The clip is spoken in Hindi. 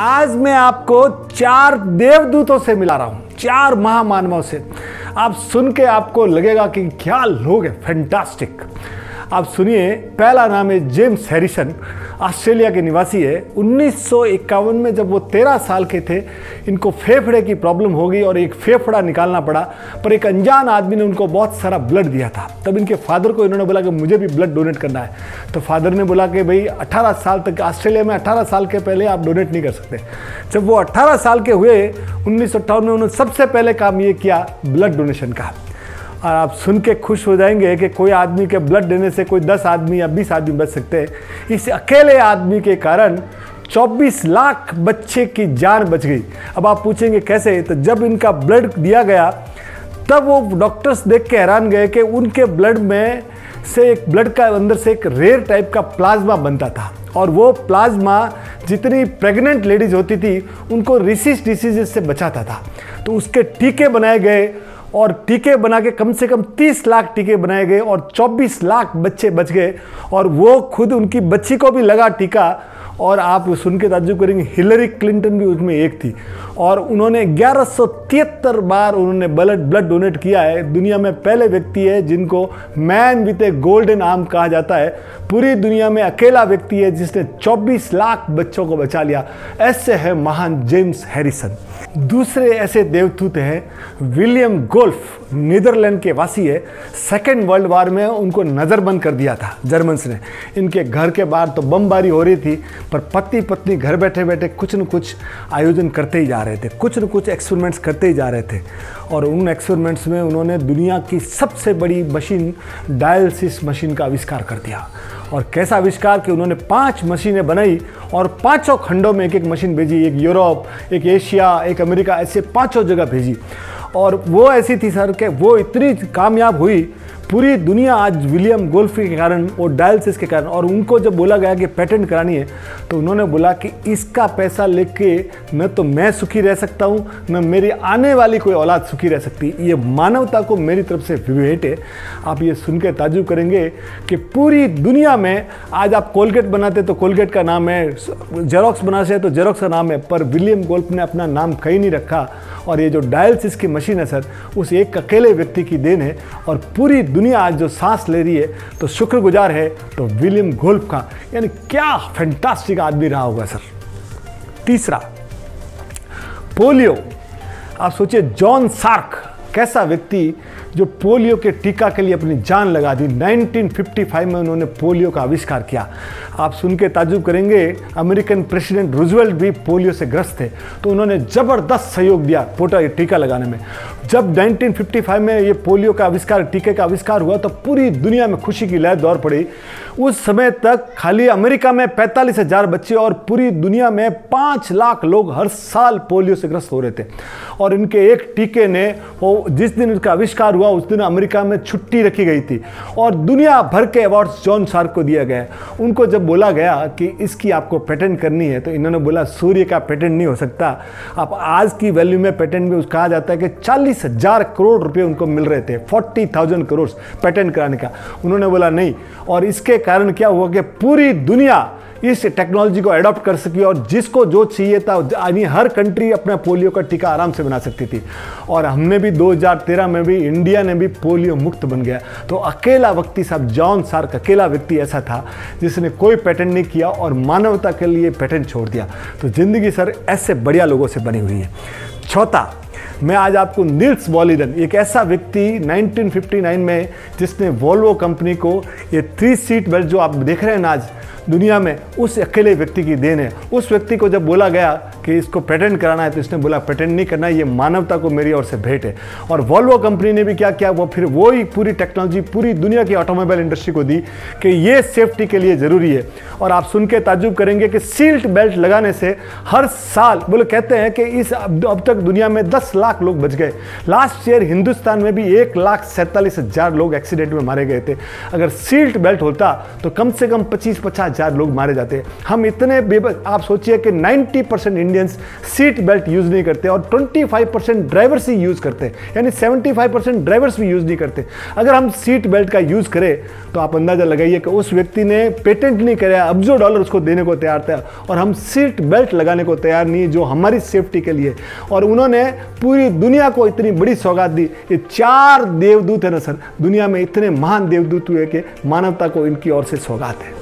आज मैं आपको 4 देवदूतों से मिला रहा हूं, 4 महामानवों से। आप सुन के आपको लगेगा कि क्या लोग हैं, फैंटास्टिक। आप सुनिए, पहला नाम है जेम्स हैरिसन, ऑस्ट्रेलिया के निवासी है। 1951 में जब वो 13 साल के थे, इनको फेफड़े की प्रॉब्लम हो गई और एक फेफड़ा निकालना पड़ा, पर एक अनजान आदमी ने उनको बहुत सारा ब्लड दिया था। तब इनके फादर को इन्होंने बोला कि मुझे भी ब्लड डोनेट करना है। तो फादर ने बोला कि भाई 18 साल तक, ऑस्ट्रेलिया में 18 साल के पहले आप डोनेट नहीं कर सकते। जब वो 18 साल के हुए 1958 में, उन्होंने सबसे पहले काम ये किया ब्लड डोनेशन का। और आप सुन के खुश हो जाएंगे कि कोई आदमी के ब्लड देने से कोई 10 आदमी या 20 आदमी बच सकते हैं। इस अकेले आदमी के कारण 24 लाख बच्चे की जान बच गई। अब आप पूछेंगे कैसे? तो जब इनका ब्लड दिया गया तब वो डॉक्टर्स देख के हैरान गए कि उनके ब्लड में से एक ब्लड का अंदर से एक रेयर टाइप का प्लाज्मा बनता था, और वो प्लाज्मा जितनी प्रेग्नेंट लेडीज होती थी उनको रिसिस डिसीजेज से बचाता था। तो उसके टीके बनाए गए, और टीके बना के कम से कम 30 लाख टीके बनाए गए और 24 लाख बच्चे बच गए। और वो खुद, उनकी बच्ची को भी लगा टीका। और आप सुन के ताज्जुब करेंगे, हिलरी क्लिंटन भी उसमें एक थी, और उन्होंने 1173 बार उन्होंने ब्लड डोनेट किया है। दुनिया में पहले व्यक्ति है जिनको man with A golden arm कहा जाता है। पूरी दुनिया में अकेला व्यक्ति है जिसने 24 लाख बच्चों को बचा लिया। ऐसे है महान जेम्स हैरिसन। दूसरे ऐसे देवदूत हैं विलियम गोल्फ, नीदरलैंड के वासी है। सेकेंड वर्ल्ड वार में उनको नज़रबंद कर दिया था जर्मन्स ने। इनके घर के बाहर तो बमबारी हो रही थी, पर पति पत्नी घर बैठे बैठे कुछ न कुछ आयोजन करते ही जा रहे थे, कुछ न कुछ एक्सपेरिमेंट्स करते ही जा रहे थे। और उन एक्सपेरिमेंट्स में उन्होंने दुनिया की सबसे बड़ी मशीन, डायलिसिस मशीन का आविष्कार कर दिया। और कैसा आविष्कार कि उन्होंने 5 मशीनें बनाई और 5 खंडों में एक मशीन भेजी। एक यूरोप, एक एशिया, एक अमेरिका, ऐसे 5 जगह भेजी। और वो ऐसी थी सर कि वो इतनी कामयाब हुई, पूरी दुनिया आज विलियम गोल्फ के कारण और डायलिसिस के कारण। और उनको जब बोला गया कि पेटेंट करानी है, तो उन्होंने बोला कि इसका पैसा लेके न तो मैं सुखी रह सकता हूँ, न मेरी आने वाली कोई औलाद सुखी रह सकती। ये मानवता को मेरी तरफ से भेंट है। आप ये सुन के ताज्जुब करेंगे कि पूरी दुनिया में आज आप कोलगेट बनाते तो कोलगेट का नाम है, जेरोक्स बनाते तो जेरोक्स का नाम है, पर विलियम गोल्फ ने अपना नाम कहीं नहीं रखा। और ये जो डायलिसिस की मशीन है सर, उस एक अकेले व्यक्ति की देन है। और पूरी दुनिया आज जो सांस ले रही है तो शुक्रगुजार है तो विलियम गोल्फ का। यानी क्या फैंटास्टिक आदमी रहा होगा सर। तीसरा, पोलियो। आप सोचिए, जॉन सार्क, कैसा व्यक्ति जो पोलियो के टीका के लिए अपनी जान लगा दी। 1955 में उन्होंने पोलियो का आविष्कार किया। आप सुन के ताज्जुब करेंगे, अमेरिकन प्रेसिडेंट रूजवेल्ट भी पोलियो से ग्रस्त थे, तो उन्होंने ज़बरदस्त सहयोग दिया टीका लगाने में। जब 1955 में ये पोलियो का आविष्कार, टीके का आविष्कार हुआ, तो पूरी दुनिया में खुशी की लहर दौड़ पड़ी। उस समय तक खाली अमेरिका में 45,000 बच्चे और पूरी दुनिया में 5 लाख लोग हर साल पोलियो से ग्रस्त हो रहे थे। और इनके एक टीके ने, वो जिस दिन इनका आविष्कार हुआ उस दिन अमेरिका में छुट्टी रखी गई थी, और दुनिया भर के अवार्ड्स जॉन सार्क को दिया गया। उनको जब बोला गया कि इसकी आपको पेटेंट करनी है, तो इन्होंने बोला सूर्य का पेटेंट नहीं हो सकता। आप आज की वैल्यू में पेटेंट में कहा जाता है कि 40,000 करोड़ रुपए उनको मिल रहे थे, 40,000 करोड़ पेटेंट कराने का। उन्होंने बोला नहीं, और इसके कारण क्या हुआ कि पूरी दुनिया इस टेक्नोलॉजी को अडॉप्ट कर सकी, और जिसको जो चाहिए था, यानी हर कंट्री अपना पोलियो का टीका आराम से बना सकती थी। और हमने भी 2013 में भी, इंडिया ने भी पोलियो मुक्त बन गया। तो अकेला व्यक्ति साहब, जॉन सार्क अकेला व्यक्ति ऐसा था जिसने कोई पेटेंट नहीं किया और मानवता के लिए पेटेंट छोड़ दिया। तो जिंदगी सर ऐसे बढ़िया लोगों से बनी हुई है। चौथा, मैं आज आपको निल्स बॉलीडन, एक ऐसा व्यक्ति 1959 में जिसने वोल्वो कंपनी को ये 3 सीट बेल्ट जो आप देख रहे हैं ना आज दुनिया में, उस अकेले व्यक्ति की देन है। उस व्यक्ति को जब बोला गया कि इसको पेटेंट कराना है, तो इसने बोला पेटेंट नहीं करना, ये मानवता को मेरी ओर से भेंट है। और वोल्वो कंपनी ने भी क्या किया, वो फिर वही पूरी टेक्नोलॉजी पूरी दुनिया की ऑटोमोबाइल इंडस्ट्री को दी कि ये सेफ्टी के लिए ज़रूरी है। और आप सुन के ताज्जुब करेंगे कि सीट बेल्ट लगाने से हर साल, बोले कहते हैं कि इस अब तक दुनिया में 10 लाख लोग बच गए। लास्ट ईयर हिंदुस्तान में भी 1,47,000 लोग एक्सीडेंट में मारे गए थे। अगर सीट बेल्ट होता तो कम से कम 25,000 4 लोग मारे जाते हैं। हम इतने आप सोचिए कि 90% इंडियंस सीट बेल्ट यूज़ नहीं करते और 25% ड्राइवर्स ही यूज़ करते हैं, यानी 75% ड्राइवर्स भी यूज़ नहीं करते। अगर हम सीट बेल्ट का यूज़ करें तो आप अंदाज़ा लगाइए कि उस व्यक्ति ने पेटेंट नहीं कराया, अब्जों डॉलर उसको देने को तैयार था और हम सीट बेल्ट लगाने को तैयार नहीं, जो हमारी सेफ्टी के लिए। और उन्होंने पूरी दुनिया को इतनी बड़ी सौगात दी। ये 4 देवदूत है ना सर, दुनिया में इतने महान देवदूत हुए कि मानवता को इनकी ओर से सौगात है।